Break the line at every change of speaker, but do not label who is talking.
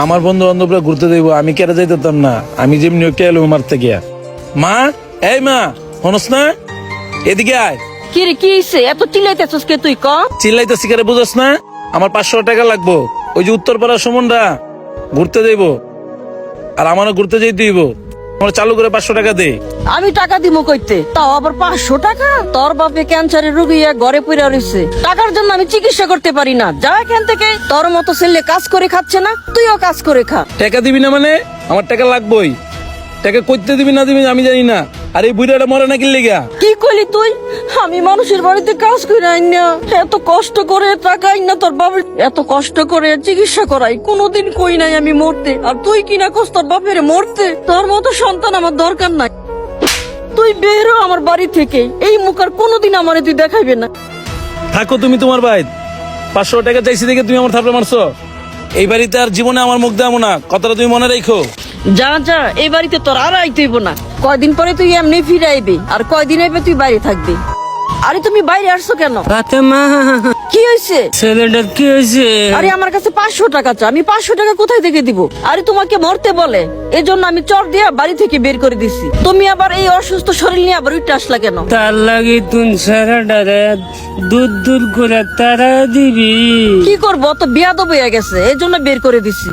আমার বন্ধু বান্ধবরা ঘুরতে দেব, আমি কেটে যাইতাম না। আমি যেমনি একটা এলো মারতে গিয়া। মা, এই মা, হনস না? এদিকে আয়।
কি রে, কি হইছে? এত চিল্লাইতেছস কে তুই? ক।
চিল্লাইতেছি কেন বুঝস না? আমার 500 টাকা লাগবো। ওই যে উত্তরপাড়ার সুমনরা ঘুরতে দেব, আর আমারও ঘুরতে যেতে দিব। আমার চালু করে 500 টাকা দে।
আমি টাকা দিব কইতে, তাও আবার 500 টাকা? তোর বাপে ক্যান্সারের রোগী এক ঘরে পড়ে রইছে, টাকার জন্য আমি চিকিৎসা করতে পারি না। যা এখান থেকে। তোর মতো ছেলে কাজ করে খাচ্ছে না, তুইও কাজ করে খা।
টাকা দিবি না মানে? আমার টাকা লাগবেই। টাকা কইতে দিবি না দিবি আমি জানি না। আর এই বুড়াটা মরে না কিনলে গা?
কি কইলি তুই? আমি মানুষের বাড়িতে কাজ করে আইন না, এত কষ্ট করে টাকা আইন না তোর বাবার, এত কষ্ট করে চিকিৎসা করাই। কোনোদিন কই নাই আমি মরতে, আর তুই কিনা কস তোর বাপের মরতে। তোর মতো সন্তান আমার দরকার নাই। তুই বেরো আমার বাড়ি থেকে। এই মুখ আর কোনোদিন আমারে তুই দেখাইবে না।
থাকো তুমি তোমার ভাই। 500 টাকা চাইছি দেখে তুমি আমার থাপড়ে মারছো। এই বাড়িতে আর জীবনে আমার মুখ দেবো না, কথাটা তুমি মনে রাখো।
যা যা, এই বাড়িতে তোর আর আইতে হইব না। কয়দিন পরে তুই এমনি ফিরে আইবি, আর কয়দিন আইবে তুই বাইরে থাকবি। আরে তুমি বাইরে আসছো কেন?
ফাতেমা,
কি হয়েছে?
ছেলেটার কি হয়েছে?
আরে আমার কাছে 500 টাকা চা, আমি 500 টাকা কোথায় থেকে দিব? আরে তোমাকে মরতে বলে, এজন্য আমি চর দিয়া বাড়ি থেকে বের করে দিছি। তুমি আবার এই অসুস্থ শরীর নিয়ে আবার উঠে আসলা কেন?
তার লাগি তুন ছেলেটারে দূর দূর করে তারা দিবি।
কি করবো, তো বিয়াদব হয়ে গেছে, এজন্য বের করে দিছি।